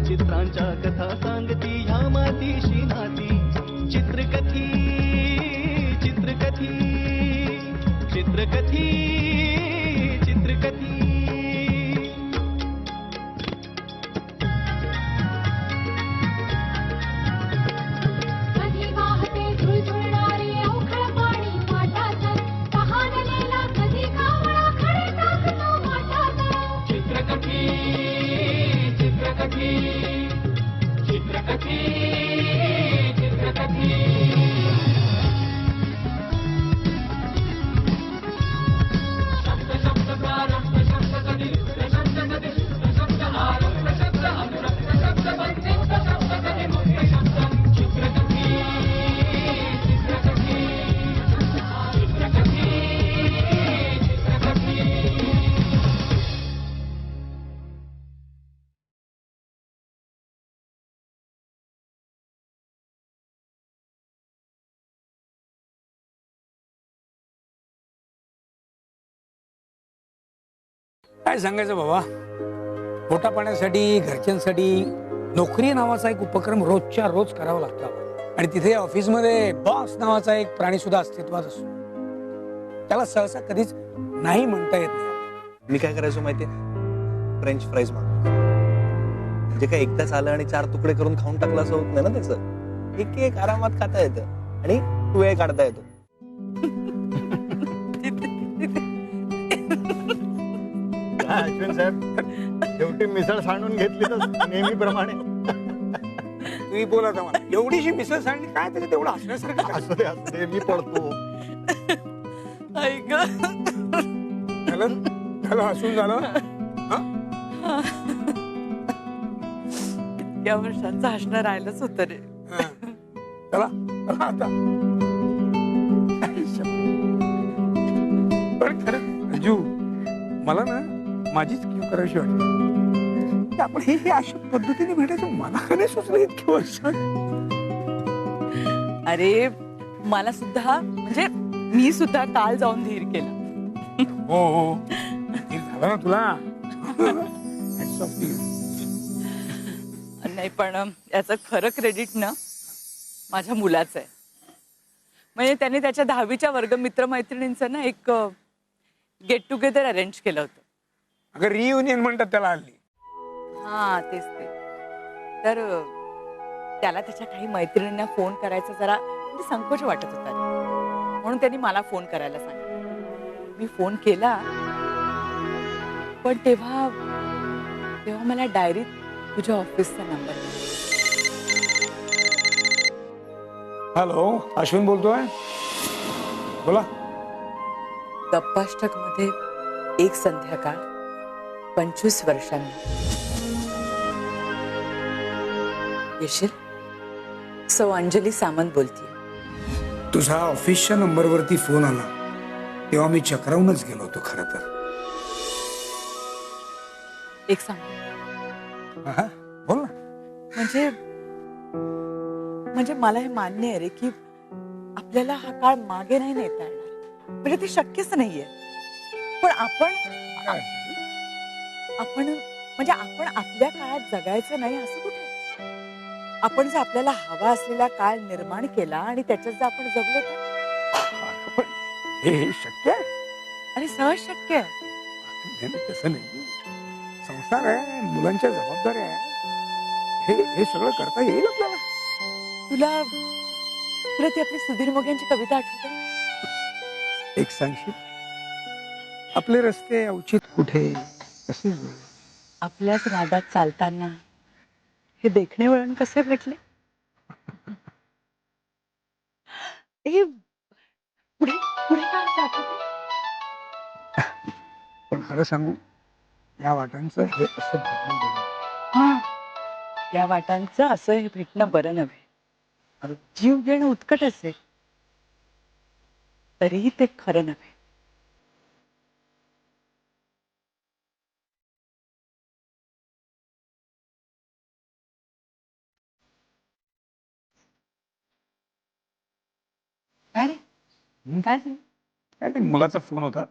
चित्रांच्या कथा सांगती ह्या मातीशी नाती चित्रकथी चित्रकथी चित्रकथी चित्रकथी कधी वाहते झुळझुळणारे अवखळ पाणी वाटात तहानलेला कधी कावळा खडे टाकतो वाटात चित्रकथी चित्रकथी चित्रकथी चित्रकथी शब्द शब्द प्रारंभ शब्द कधी शब्द कधी शब्द आरंभ शब्द अनुरक्त शब्द बंदिस्त शब्द कधी मुक्त शब्द चित्रकथी चित्रकथी चित्रकथी चित्रकथी काय सांगायचं बाबा, पोटा पाण्यासाठी घरच्यांसाठी नोकरी नावाचा एक उपक्रम रोजच्या रोज करावा लागतो आणि तिथे ऑफिसमध्ये बॉस नावाचा एक प्राणी सुद्धा अस्तित्वात असतो. त्याला सहसा कधीच नाही म्हणता येत नाही. मी काय करायचो माहितीये, फ्रेंच फ्राईज म्हणजे काय एकदाच आलं आणि 4 तुकडे करून खाऊन टाकलं असं होत नाही ना. त्याचं एक एक आरामात खाता येतं आणि वेळ काढता येतो. अश्विन साहेब, शेवटी मिसळ सांडून घेतली तर नेहमीप्रमाणे. तुम्ही बोला मला, एवढीशी मिसळ सांडली काय त्याच्यात तेवढं हसण्यासारखं? असू दे मी पडतो. झालं हसून झालं. या वर्षांचं हसणं राहिलंच होतं रे. चला आता पण खरं अंजू, मला ना माझीच क्यू करायची वाटते. आपण हे अशा पद्धतीने भेटायचं मला का नाही सुचलं इतकी वर्ष? अरे मला सुद्धा म्हणजे मी सुद्धा काल जाऊन धीर केला. हो हो झालं ना तुला. Hats off to you. नाही पण याचं खरं क्रेडिट ना माझ्या मुलाचं आहे. म्हणजे त्याने त्याच्या 10वीच्या वर्ग मित्रमैत्रिणींचं ना एक गेट टुगेदर अरेंज केलं होतं. अगं रियुनियन म्हणतात त्याला हल्ली. हा तेच ते. तर त्याला त्याच्या काही मैत्रिणींना फोन करायचा जरा म्हणजे संकोच वाटत होता, म्हणून त्यांनी मला फोन करायला सांगितलं. मी फोन केला पण तेव्हा मला डायरीत तुझ्या ऑफिसचा नंबर. हॅलो, अश्विन बोलतोय. बोला. गप्पाष्टक मध्ये एक संध्याकाळ 25 वर्षांनी येशील? सौ अंजली सामंत बोलतीये. तुझा ऑफिसच्या नंबरवरती फोन आला तेव्हा मी चक्रावूनच गेलो होतो खरं तर. एक सांग. बोल ना. म्हणजे मला हे मान्य आहे रे की आपल्याला हा काळ मागे नाही नेता येणार, म्हणजे ते शक्यच नाहीये. पण आपण आपल्या काळात जगायचं नाही असं कुठे? आपण जर आपल्याला हवा असलेला काळ निर्माण केला आणि त्याच्यात जर आपण जगलो तर हे शक्य आहे? अरे सहज शक्य आहे. तसं नाही. संसार आहे, मुलांच्या जबाबदाऱ्या आहे, हे सगळं करता येईल आपल्याला. तुला ती आपली सुधीर मोघ्यांची कविता आठवते? एक सांगशील? आपले रस्ते अवचित कुठे कसे जुळले, आपल्याच रागात चालताना हे देखणे वळण कसे भेटले. हे पुढे पुढे काय आठवते? पण खरं सांगू, या वाटांचं हे असं बदलून गेलं. या वाटांचं असं हे भेटणं बरं नव्हे. जीव घेणं उत्कट असेल तरीही ते खरं नव्हे. काय रे? काय झालं? काय ते मुलाचा फोन होता.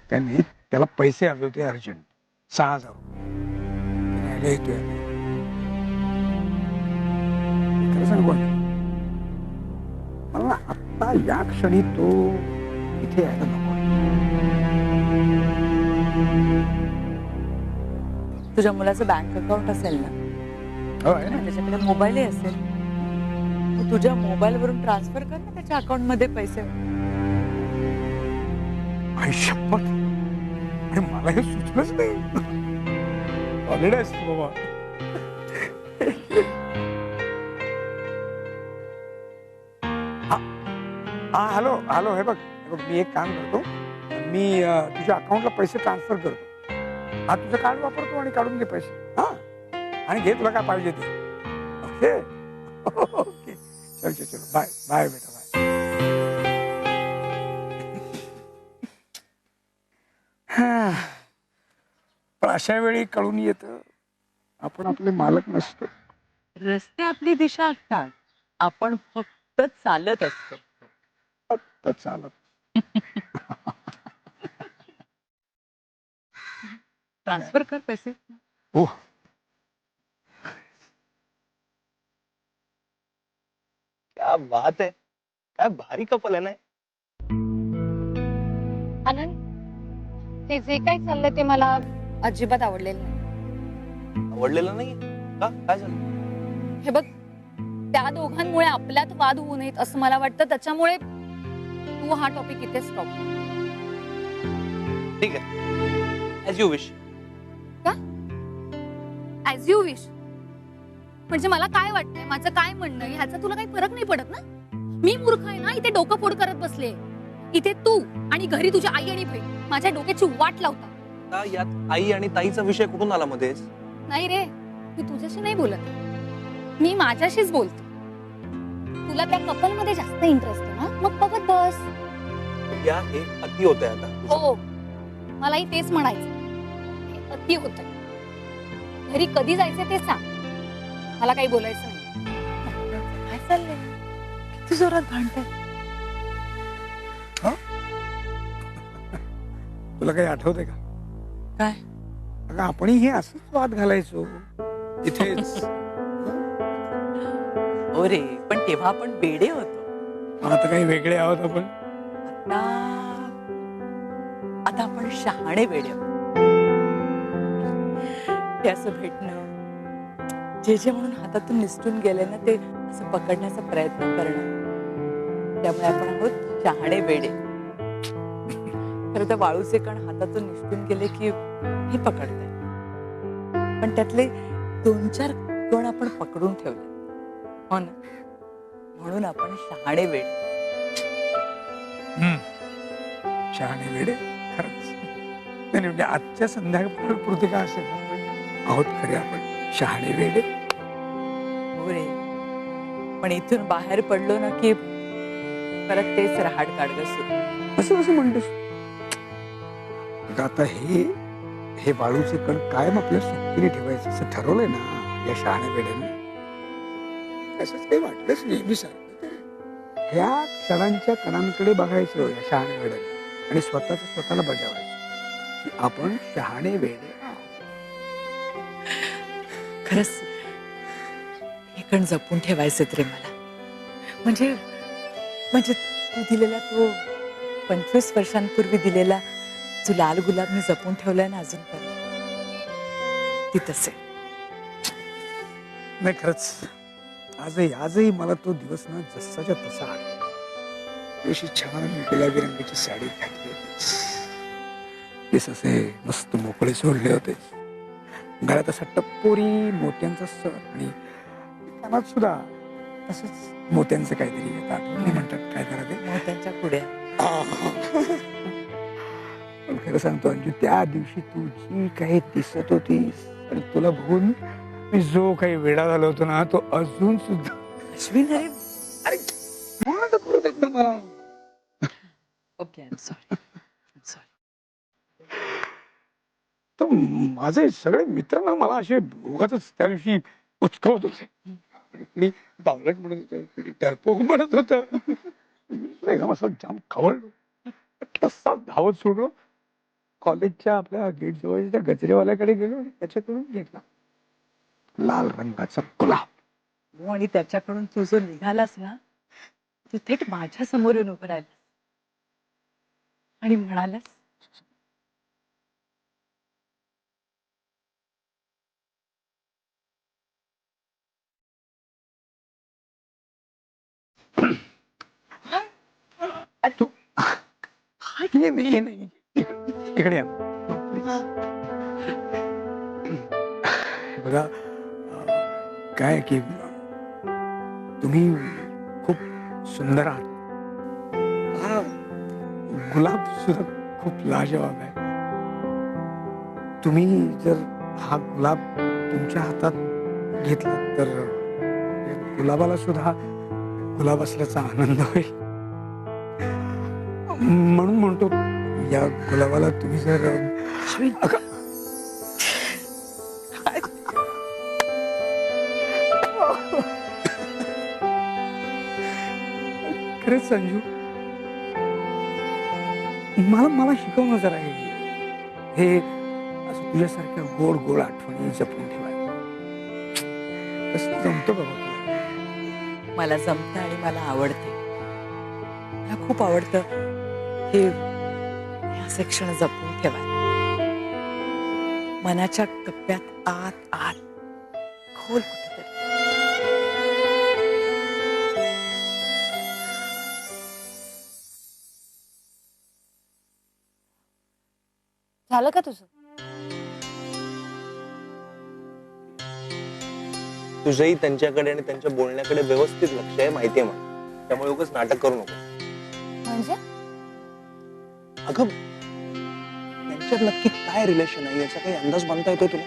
त्याने त्याला पैसे हवे होते अर्जंट 6,000 न्यायला येतोय. खरं सांगू का? मला आता या क्षणी तो इथे यायला नको. तुझ्या मुलाचं बँक अकाउंट असेल ना? हो आहे ना. त्याच्याकडे मोबाईलही असेल. तू तुझ्या मोबाईल वरून ट्रान्सफर कर ना त्याच्या अकाउंट मध्ये पैसे. आई शपथ. अरे मला हे सुचलंच नाही. ऑलरेडी असतो बाबा. हा हॅलो हॅलो. हे बघ मी एक काम करतो. मी तुझ्या अकाउंटला पैसे ट्रान्सफर करतो. हा तुझं कार्ड वापरतो आणि काढून घे पैसे. हा आणि घे तुला काय पाहिजे ते. Okay okay. चल चल चल. बाय बाय बेटा बाय. पण अशा वेळी कळून येतं आपण आपले मालक नसतो. रस्ते आपली दिशा असतात. आपण फक्त चालत असतो. फक्त चालत. ट्रान्सफर कर पैसे. हो. क्या बात आहे. काय भारी कपल आहे ना. आनंद, ते जे काही चाललंय ते मला अजिबात आवडलेलं नाही. आवडलेलं नाही का? काय झालं? हे बघ, त्या दोघांमुळे आपल्यात वाद होऊ नयेत असं मला वाटतं. त्याच्यामुळे तू हा टॉपिक इथे स्टॉप. ठीक आहे. As you wish. As you wish म्हणजे मला काय वाटतंय, माझं काय म्हणणं आहे ह्याचा तुला काही फरक नाही पडत ना? मी मूर्ख आहे ना, इथे डोकं फोड करत बसले. इथे तू आणि घरी तुझ्या आई आणि बहीण माझ्या डोक्याची वाट लावता. आता यात आई आणि ताईचा विषय कुठून आला मध्येच? नाही रे, मी तुझ्याशी नाही बोलत. मी माझ्याशीच बोलते. तुला त्या कपल मध्ये जास्त इंटरेस्ट आहे ना, मग बघत बस. या हे अति होतंय आता. हो, मलाही तेच म्हणायचं. हे अति होतंय. घरी कधी जायचं ते सांग, मला काही बोलायचं नाही. काय चाललंय? किती जोरात भांडताय? तुला काही आठवतंय का? काय? अगं आपणही हे असंच वाद घालायचो इथेच. हो रे, पण तेव्हा आपण बेडे होतो. आता काही वेगळे आहोत आपण. आता आपण शहाणे वेडे आहोत. ते असं भेटणं, जे म्हणून हातातून निसटून गेले ना, ते असं पकडण्याचा प्रयत्न करणं, त्यामुळे आपण आहोत शहाणे वेडे. खरं तर वाळूचे कण हातातून निसटून गेले की हे पकडते, पण त्यातले 2-4 कण आपण पकडून ठेवले. हो ना, म्हणून आपण शहाणे वेडे. शहाणे वेडे खरंच. नाही म्हणजे आजच्या संध्याकाळपुरते का असेल आहोत खरे आपण शहाणे वेडे. हो रे, पण इथून बाहेर पडलो ना की परत तेच रहाड काढग सुरू. असं कसं म्हणतेस? आता हे वाळूचे कण कायम आपल्या सोबतीने ठेवायचं असं ठरवलंय ना या शहाण्या वेड्याने. असंच काही वाटलंच नेहमी सारखं. ह्या क्षणांच्या कणांकडे बघायचं या शहाण्या वेड्याने आणि स्वतःला बजावायचं की आपण शहाणे वेडे आहोत. खरंच हे कण जपून ठेवायचे रे मला. म्हणजे तू दिलेला तो 25 वर्षांपूर्वी दिलेला जो लाल गुलाब मी जपून ठेवलाय ना अजूनपर्यंत, ती तसे. नाही खरंच आजही मला तो दिवस ना जसाच्या तसा आठवतो. अशी छान गुलाबी रंगाची साडी घातली होतीस, केस असे मस्त मोकळे सोडले होते, गळ्यात असा टप्पोरी मोत्यांचा सर आणि कानात सुद्धा तसंच मोत्यांचं काहीतरी आठवण नाही म्हणतात काय करा ते मोत्यांच्या पुड्या. पण खरं सांगतो अंजू, त्या दिवशी तू जी काही दिसत होतीस आणि तुला बघून मी जो काही वेडा झालो होतो ना, तो अजून सुद्धा अश्विन अरे अरे म्हणून तर करू देत ना मला. ओके आय एम सॉरी तर माझे सगळे मित्र ना मला असे उगाच त्या दिवशी उचकवत होते. मी बावलट म्हणत होते, टरपोक म्हणत होत. एकदम असं जाम खवळलो. तसा धावत सोडलो, कॉलेजच्या आपल्या गेट जवळच्या त्या गजरेवाल्याकडे गेलो आणि त्याच्याकडून घेतला लाल रंगाचा गुलाब. हो, आणि त्याच्याकडून तू जो निघालास ना, तू थेट माझ्या समोर येऊन उभं राहिलास आणि म्हणालास, तू ये नाही, ये नाही. इकडे या बघा. काय की तुम्ही खूप सुंदर आहात. हा गुलाब सुद्धा खूप लाजवाब आहे. तुम्ही जर हा गुलाब तुमच्या हातात घेतला तर गुलाबाला सुद्धा गुलाब असल्याचा आनंद होईल. म्हणून म्हणतो, या गुलाबाला तुम्ही जर खरंच संजू, मला शिकवणं जरा हे असं तुझ्यासारख्या गोड गोड आठवणी जपून ठेवायला कसं जमतं बाबा तुला? मला जमतं आणि मला आवडते. मला खूप आवडतं हे असे क्षण जपून ठेवायला. मनाच्या कप्प्यात आत आत खोल कुठेतरी. झालं का तुझं? तुझंही त्यांच्याकडे आणि त्यांच्या बोलण्याकडे व्यवस्थित लक्ष आहे, माहितीये मला. त्यामुळे उगाच नाटक करू नको. म्हणजे अगं, त्यांच्यात नक्की काय रिलेशन आहे याचा काही अंदाज बांधता येतोय तुला?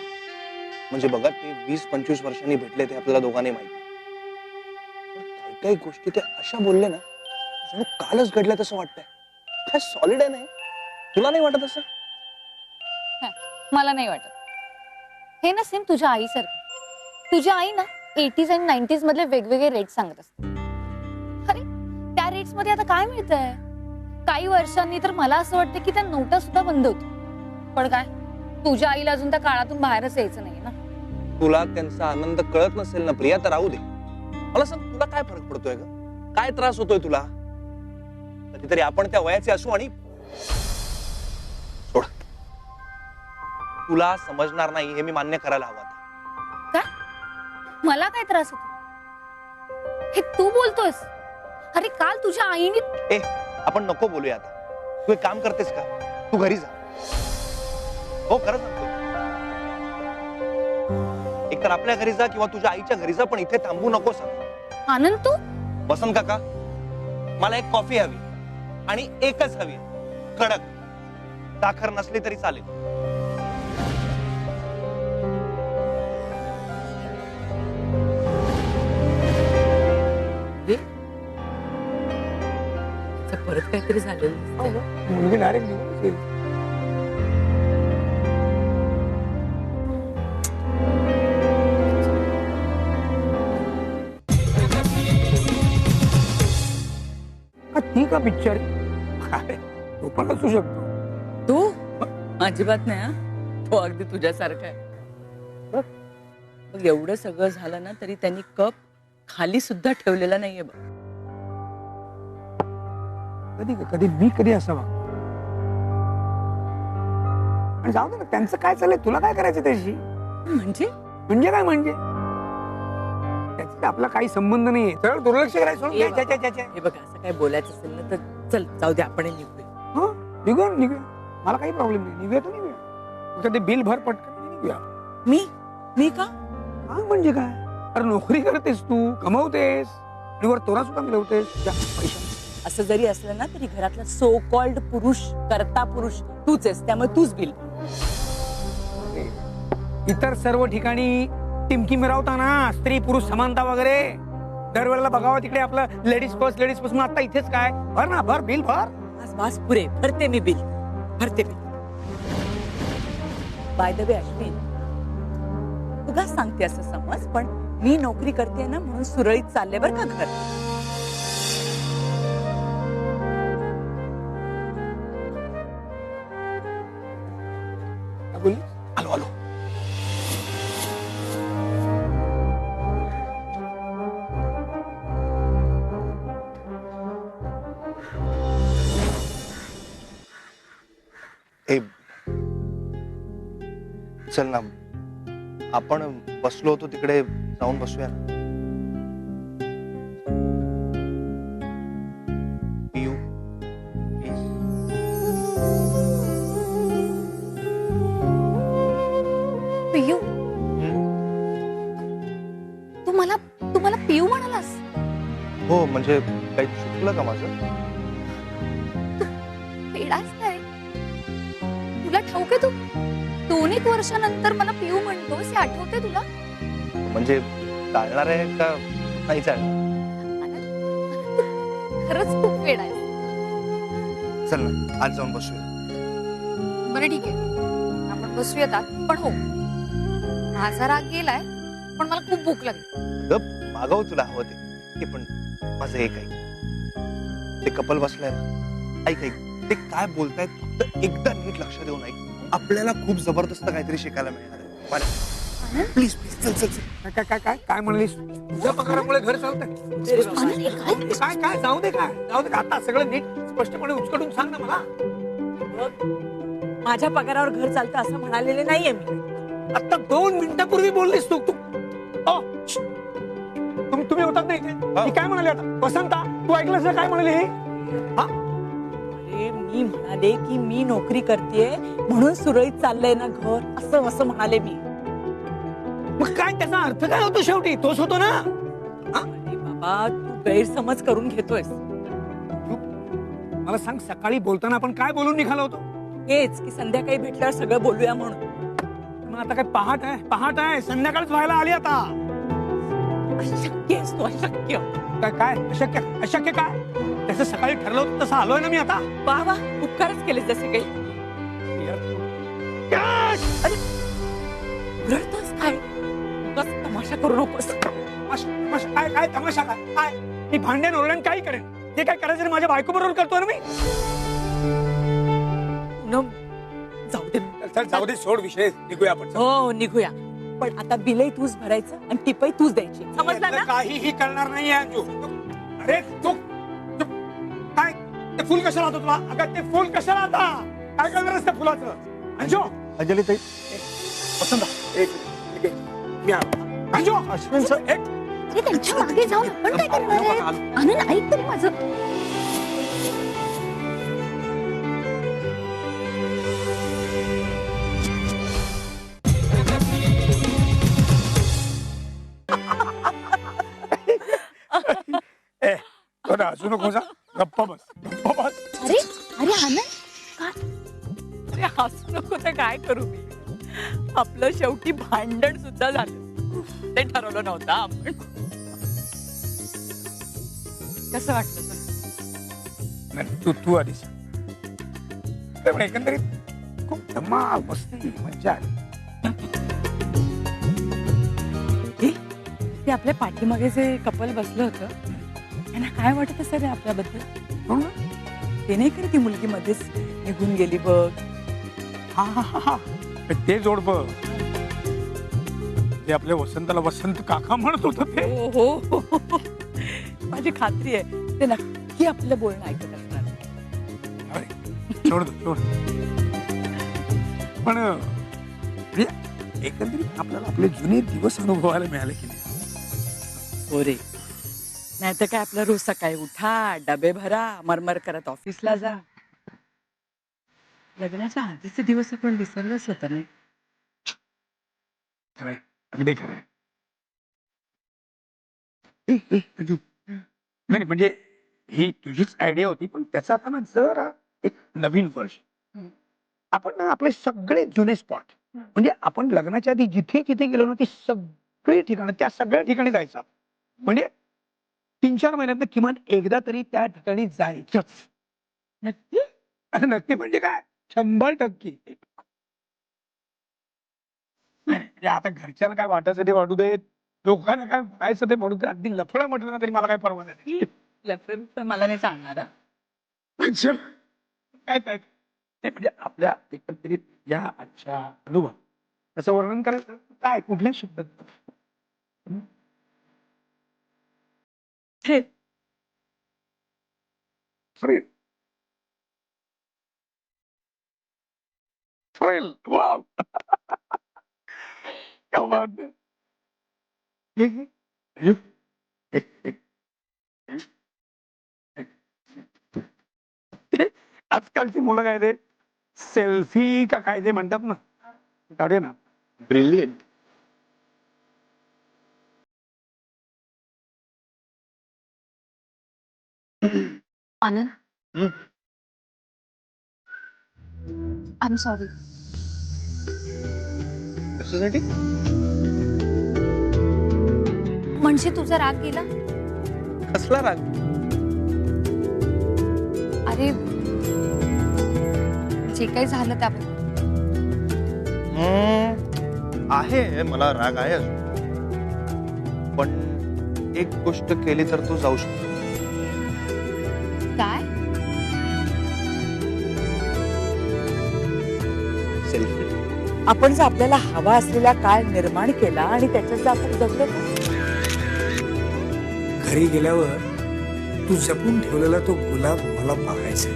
म्हणजे बघा, ते 20-25 वर्षांनी भेटले, ते आपल्याला दोघांनी माहिती. पण काही काही गोष्टी ते अशा बोलले ना, जणू कालच घडल्या तसं वाटतंय. काय सॉलिड आहे नाही? तुला नाही वाटत असं? मला नाही वाटत. हे ना सेम तुझ्या आईसारखं. तुझी आई ना 80s आणि 90s मधले वेगवेगळे रेट सांगत असते. अरे त्या रेट्स मध्ये आता काय मिळतंय? काही वर्षांनी तर मला असं वाटतं की त्या नोटा सुद्धा बंद होतील. पण काय, तुझ्या आईला अजून त्या काळातून बाहेरच यायचं नाही ना. तुला त्यांचा आनंद कळत नसेल ना प्रिया, तर राहू दे. मला सांग, तुला काय फरक पडतोय ग? काय त्रास होतोय तुला? कधीतरी आपण त्या वयाचे असू आणि सोड. तुला समजणार नाही हे मी मान्य करायला हवं. काय? मला काय त्रास होतो हे तू बोलतोयस? अरे काल तुझ्या आईने आपण नको बोलूया आता. तू एक काम करतेस का? तू घरी जा. हो, खरं सांगतो. एकतर आपल्या घरी जा किंवा तुझ्या आईच्या घरी जा, पण इथे थांबू नकोस. आनंद तू वसंत काका, मला एक कॉफी हवी आणि एकच हवी, कडक. साखर नसली तरी चालेल. परत काहीतरी झालेलं दिसतंय. मुलगी डायरेक्ट निघून गेली. ती का पिक्चर तो पण असू शकतो. तू अजिबात नाही. हा, तो अगदी तुझ्यासारखा आहे. बघ, एवढं सगळं झालं ना तरी त्यांनी कप खाली सुद्धा ठेवलेला नाहीये बघ. कधी मी असं वागतो? आणि जाऊ दे ना, त्यांचं काय चाललंय, तुला काय करायचं त्याशी? म्हणजे काय म्हणजे त्याचा आपला काही संबंध नाहीये. सरळ दुर्लक्ष करायचं. हे बघ, असं काय बोलायचं असेल ना तर चल जाऊ दे, आपण निघूया. निघूया. मला काही प्रॉब्लेम नाही. निघूया तर निघूया. ते बिल भर पटकन निघूया. मी का? म्हणजे काय? अरे नोकरी करतेस तू, कमवतेस आणि वर तोरा सुद्धा मिळवतेस. पैशांचा असं जरी असलं ना तरी घरातला सो कॉल्ड पुरुष, करता पुरुष तूच आहेस, त्यामुळे तूच बिल. इतर सर्व ठिकाणी टिमकी मिरवता ना स्त्री पुरुष समानता वगैरे, दरवेळेला बघावं तिकडे आपलं लेडीज फर्स्ट मग आता इथेच काय? भर ना, भर बिल भर. बस पुरे भरते मी बिल, भरते bill. By the way Ashwin, तुला सांगते असं समज, पण मी नोकरी करते ना म्हणून सुरळीत चालले बरं का घर. काय बोलली? आलो आलो. ए चल ना, आपण बसलो होतो तिकडे, जाऊन बसूया ना. पियू प्लीज. पियू, तू मला पियू म्हणालास? हो म्हणजे काही चुकलं का माझं? पेडाच काय? तुला ठाऊक आहे, तू 2-1 वर्षानंतर मला पियू म्हणतोस हे आठवते तुला? म्हणजे चालणार आहे का नाही चालणार? आनंद, खरंच खूप वेळ आहे. चल ना, आज जाऊन बसूया. बरं ठीक आहे, आपण बसूयात आत. पण हो, माझा राग गेलाय, पण मला खूप भूक लागली. गप, मागव तुला हवं ते पण माझं एक ऐक. ते कपल बसलंय ना, ऐक ऐक, ते काय बोलतायत फक्त एकदा नीट लक्ष देऊन ऐक. आपल्याला खूप जबरदस्त काहीतरी शिकायला मिळणार आहे. प्लीज प्लीज चल चल चल. काय काय काय काय म्हणलीस? तुझ्या पगारामुळे घर चालतंय? काय काय जाऊ दे, काय जाऊ दे. आता सगळं नीट स्पष्टपणे उचकटून सांग ना मला. माझ्या पगारावर घर चालतं असं म्हणालेले नाहीये मी. आता 2 मिनिटापूर्वी बोललीस तू. तुम्ही होतात नाही मी काय म्हणाले आता? वसंता, तू ऐकलंस ना काय म्हणाले हे? अरे मी म्हणाले की मी नोकरी करतेय म्हणून सुरळीत चाललंय ना घर, असं असं म्हणाले मी. मग काय त्याचा अर्थ काय होतो? शेवटी तोच होतो ना. अरे बाबा, तू गैरसमज करून घेतोयस. मला सांग, सकाळी बोलताना आपण काय बोलून निघालो होतो? हेच की संध्याकाळी भेटल्यावर सगळं बोलूया म्हणून. मग आता काय पहाट आहे, संध्याकाळच व्हायला आली आता. अशक्य आहेस तू, अशक्य. काय काय अशक्य काय? त्याचं सकाळी ठरलं होतं तसं आलोय ना मी आता. वा वा, उपकारच केले जसे काही. अरे रडतोस काय? उगाच तमाशा करू नकोस. काय तमाशा काय? मी भांड्यान ओरडण काही करेन. ते काय करायचं माझ्या बायको बरोबर करतोय ना मी. जाऊ दे, सोड विषय, निघूया आपण. हो निघूया, पण आता बिलही तूच भरायचं आणि टिपही तूच द्यायची, समजलं ना? काहीही करणार नाही अंजू. अरे तू काय ते फुल कशाला आता तुला? अगं ते फुल कशाला आता? काय करणारच त्या फुलाचं? अंजू, अंजली ताई, वसंता, एक मी आलो. अंजू, अश्विन सर, एक अरे त्यांच्या मागे जाऊन आपण काय करणार आहे? आनंद, ऐक तरी माझं. हसू नको जा, गप्पा बस. अरे अरे आनंद, काय? अरे हसू नको तर काय करू मी? आपलं शेवटी भांडण सुद्धा झालं, ते ठरवलं नव्हतं आपण. कसं वाटलं तुला? नाही, तू आधी सांग. पण एकंदरीत खूप धमाल, मस्ती, मज्जा आली. ते आपल्या पाठीमागे जे कपल बसलं होतं त्यांना काय वाटत असेल रे आपल्याबद्दल? हो ना? ते नाही का ती मुलगी मध्येच निघून गेली बघ. हा. ते जोड बघ, जे आपल्या वसंताला वसंत काका म्हणत होत ते. हो, माझी खात्री आहे ते नक्की आपलं बोलणं ऐकत असणार. अरे सोड. पण एकंदरीत आपल्याला आपले जुने दिवस अनुभवायला मिळाले की नाही? हो रे, नाही तर काय आपलं रोज सकाळी उठा, डबे भरा, मरमर करत ऑफिसला जा. लग्नाच्या आधीचे दिवस आपण विसरलोच होता नाही. खरंय, अगदी खरंय. नाही म्हणजे ही तुझीच आयडिया होती, पण त्याचा आता ना जरा एक नवीन वर्ष आपण ना आपले सगळे जुने स्पॉट म्हणजे आपण लग्नाच्या आधी जिथे जिथे गेलो ना ती सगळी ठिकाणं त्या सगळ्या ठिकाणी जायचं म्हणजे 3-4 महिन्यात किमान एकदा तरी त्या ठिकाणी जायचंच. नक्की? अरे नक्की म्हणजे काय 100%. म्हणजे आता घरच्यांना काय वाटायचं ते वाटू दे, लोकांना काय व्हायचं ते म्हणू दे, अगदी लफडं म्हटलं ना तरी मला काय परवा नाही. मला नाही सांगणार हा. म्हणजे काय काय ते म्हणजे आपल्या एकत्रित या आजच्या अनुभव त्याचं वर्णन करायचं काय कुठल्या शब्दात हे, थ्रिल थ्रिल वाव क्या बात है. हे, हे, हे, हे, हे, हे, हे. आजकालची मुलं काय ते सेल्फी का काय ते म्हणतात ना काढे ना ब्रिलियंट. आनंद हम्म. I am sorry. कशासाठी? म्हणजे तुझा राग गेला? कसला राग? अरे जे काही झालं त्याबद्दल. आहे मला राग आहे अजून, पण एक गोष्ट केली तर तो जाऊ शकतो. काय? सेल्फी. आपण जर आपल्याला हवा असलेला काळ निर्माण केला आणि त्याच्यात जर आपण जगलो तर घरी गेल्यावर तू जपून ठेवलेला तो गुलाब मला बघायचा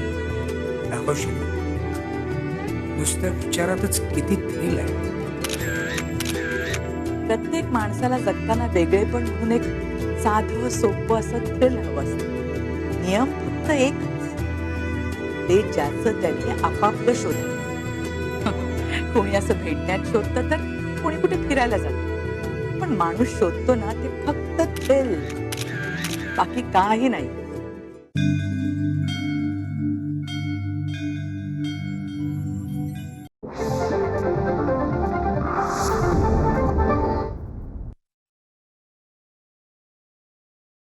दाखवशील. नुसत्या विचारातच किती थ्रिल आहे. प्रत्येक माणसाला जगताना वेगळेपण म्हणून एक साधं सोपं असं थ्रिल हवं असतं. नियम फक्त एकच, ते ज्याचं त्यांनी आपापलं शोधलं. कोणी असं भेटण्यात शोधतं तर कोणी कुठे फिरायला जातं, पण माणूस शोधतो ना ते फक्त थ्रिल, बाकी काही नाही.